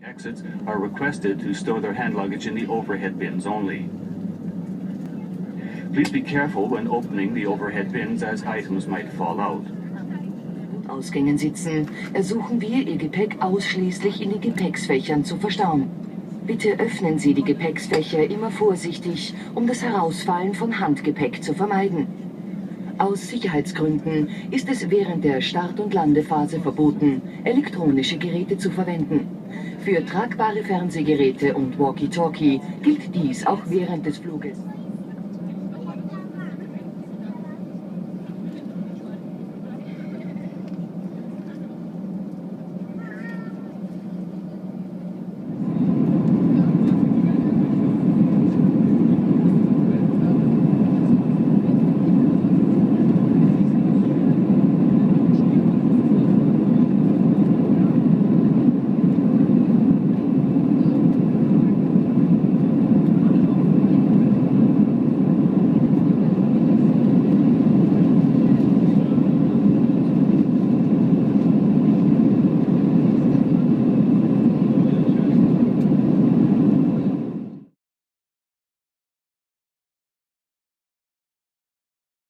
The exits are requested to store their hand luggage in the overhead bins only. Please be careful when opening the overhead bins, as items might fall out. Ausgängen sitzen, ersuchen wir, Ihr Gepäck ausschließlich in den Gepäcksfächern zu verstauen. Bitte öffnen Sie die Gepäcksfächer immer vorsichtig, um das Herausfallen von Handgepäck zu vermeiden. Aus Sicherheitsgründen ist es während der Start- und Landephase verboten, elektronische Geräte zu verwenden. Für tragbare Fernsehgeräte und Walkie-Talkie gilt dies auch während des Fluges.